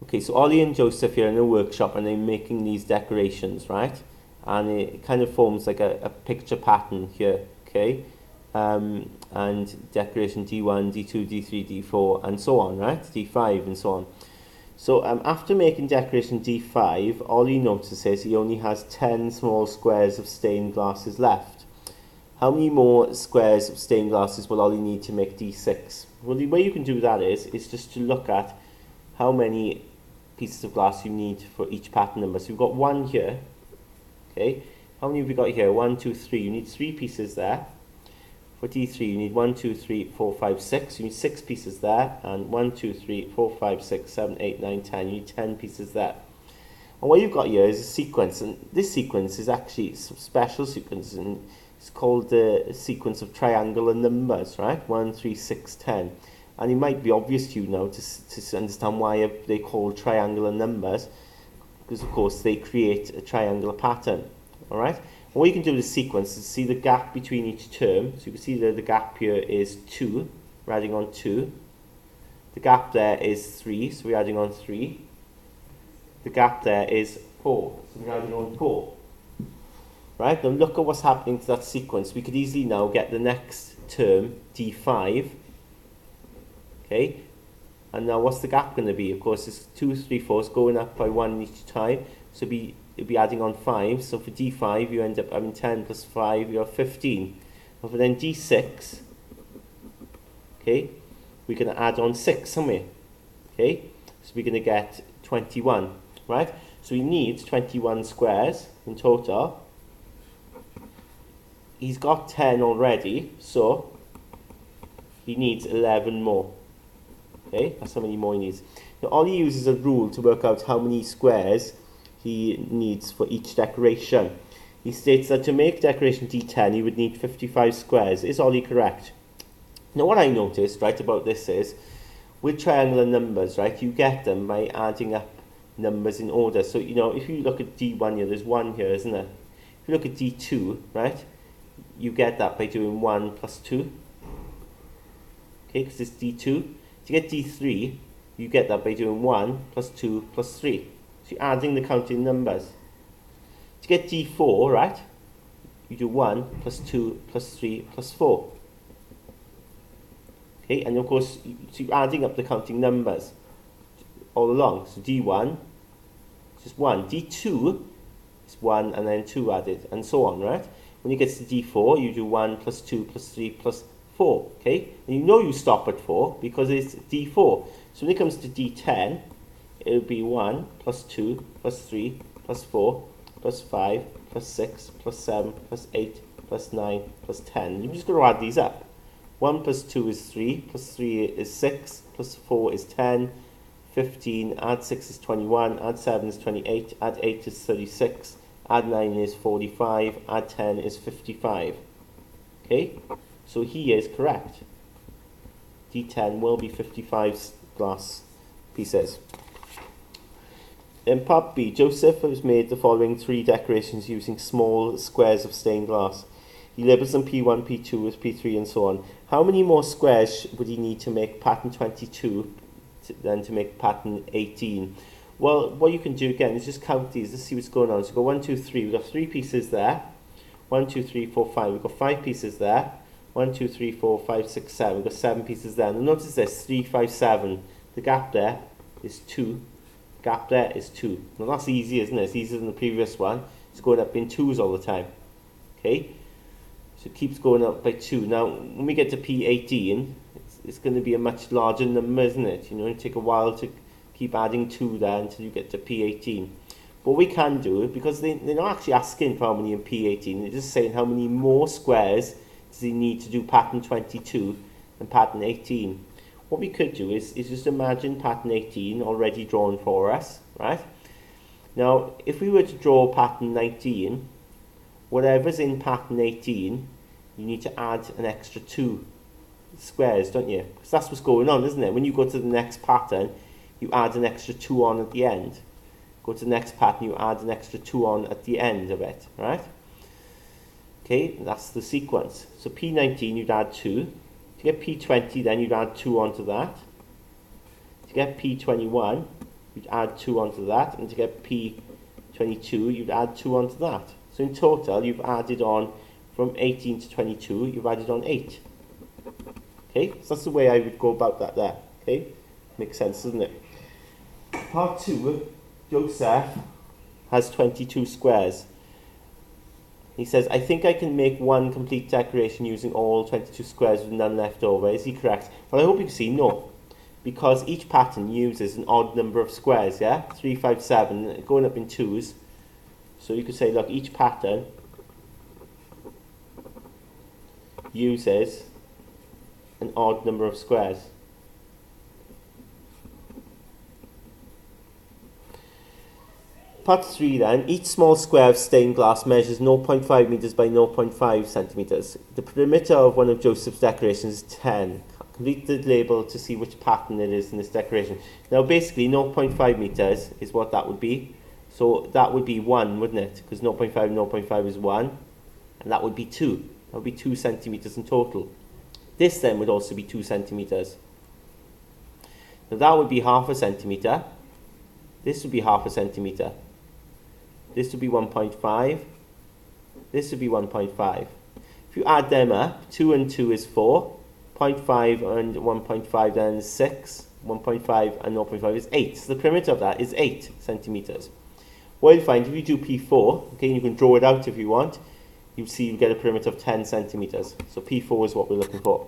Okay, so Ollie and Joseph here in a workshop and they're making these decorations, right? And it kind of forms like a picture pattern here, okay? And decoration D1, D2, D3, D4, and so on, right? D5 and so on. So after making decoration D5, Ollie notices he only has 10 small squares of stained glasses left. How many more squares of stained glasses will Ollie need to make D6? Well, the way you can do that is just to look at how many pieces of glass you need for each pattern number. So we've got 1 here, okay? How many have we got here? 1, 2, 3. You need 3 pieces there. For D3, you need 1, 2, 3, 4, 5, 6. You need 6 pieces there. And 1, 2, 3, 4, 5, 6, 7, 8, 9, 10. You need 10 pieces there. And what you've got here is a sequence. And this sequence is actually a special sequence. And it's called the sequence of triangular numbers, right? 1, 3, 6, 10. And it might be obvious to you now to understand why they call triangular numbers. Because, of course, they create a triangular pattern. All right? What you can do with the sequence is see the gap between each term. So you can see that the gap here is 2. We're adding on 2. The gap there is 3. So we're adding on 3. The gap there is 4. So we're adding on 4. Right? Now look at what's happening to that sequence. We could easily now get the next term, D5. Okay? And now what's the gap going to be? Of course, it's 2, 3, 4. It's going up by 1 each time. So it'll be adding on 5. So for D5, you end up having 10 plus 5, you have 15. But for then D6, okay, we're going to add on 6 somewhere. Okay, so we're going to get 21, right? So we need 21 squares in total. He's got 10 already, so he needs 11 more. Okay, that's how many more he needs. Now, Ollie uses a rule to work out how many squares he needs for each decoration. He states that to make decoration D10, he would need 55 squares. Is Ollie correct? Now, what I noticed, right, about this is, with triangular numbers, right, you get them by adding up numbers in order. So, you know, if you look at D1 here, there's 1 here, isn't there? If you look at D2, right, you get that by doing 1 plus 2. Okay, because it's D2. To get D3, you get that by doing 1 plus 2 plus 3. So you're adding the counting numbers. To get D4, right, you do 1 plus 2 plus 3 plus 4. Okay, and of course, so you're adding up the counting numbers all along. So D1 is just 1. D2 is 1 and then 2 added, and so on, right? When you get to D4, you do 1 plus 2 plus 3 plus 4, okay? And you know you stop at 4 because it's D4. So when it comes to D10, it'll be 1 plus 2 plus 3 plus 4 plus 5 plus 6 plus 7 plus 8 plus 9 plus 10. You're just going to add these up. 1 plus 2 is 3, plus 3 is 6, plus 4 is 10, 15, add 6 is 21, add 7 is 28, add 8 is 36, add 9 is 45, add 10 is 55. Okay, so he is correct. D10 will be 55 glass pieces. In part B, Joseph has made the following 3 decorations using small squares of stained glass. He labels them P1, P2 as P3 and so on. How many more squares would he need to make pattern 22 than to make pattern 18? Well, what you can do again is just count these. Let's see what's going on. So go 1, 2, 3. We've got 3 pieces there. 1, 2, 3, 4, 5. We've got 5 pieces there. 1, 2, 3, 4, 5, 6, 7. We've got 7 pieces there. Now notice this, 3, 5, 7. The gap there is 2. The gap there is 2. Now that's easy, isn't it? It's easier than the previous one. It's going up in 2s all the time. Okay? So it keeps going up by 2. Now, when we get to P18, it's going to be a much larger number, isn't it? You know, it'll take a while to keep adding 2 there until you get to P18. But we can do it because they're not actually asking for how many in P18. They're just saying how many more squares does he need to do pattern 22 and pattern 18. What we could do is just imagine pattern 18 already drawn for us, right? Now, if we were to draw pattern 19, whatever's in pattern 18, you need to add an extra 2 squares, don't you? Because that's what's going on, isn't it? When you go to the next pattern, you add an extra 2 on at the end. Go to the next pattern, you add an extra 2 on at the end of it, right? Okay, that's the sequence. So P19, you'd add 2. To get P20, then you'd add 2 onto that. To get P21, you'd add 2 onto that, and to get P22, you'd add 2 onto that. So in total, you've added on, from 18 to 22, you've added on 8. Okay, so that's the way I would go about that there. Okay, makes sense, doesn't it? Part 2, Joseph has 22 squares. He says, I think I can make one complete decoration using all 22 squares with none left over. Is he correct? Well, I hope you can see no. Because each pattern uses an odd number of squares, yeah? 3, 5, 7, going up in 2s. So you could say, look, each pattern uses an odd number of squares. Part 3 then, each small square of stained glass measures 0.5 meters by 0.5 centimeters. The perimeter of one of Joseph's decorations is 10. Complete the label to see which pattern it is in this decoration. Now basically 0.5 meters is what that would be. So that would be 1, wouldn't it? Because 0.5 is 1. And that would be 2. That would be 2 centimeters in total. This then would also be 2 centimeters. Now that would be half a centimeter. This would be half a centimeter. This would be 1.5. This would be 1.5. If you add them up, 2 and 2 is 4. 0.5 and 1.5 then is 6. 1.5 and 0.5 is 8. So the perimeter of that is 8 centimeters. What you'll find if you do P4, okay, you can draw it out if you want, you'll see you get a perimeter of 10 centimeters. So P4 is what we're looking for.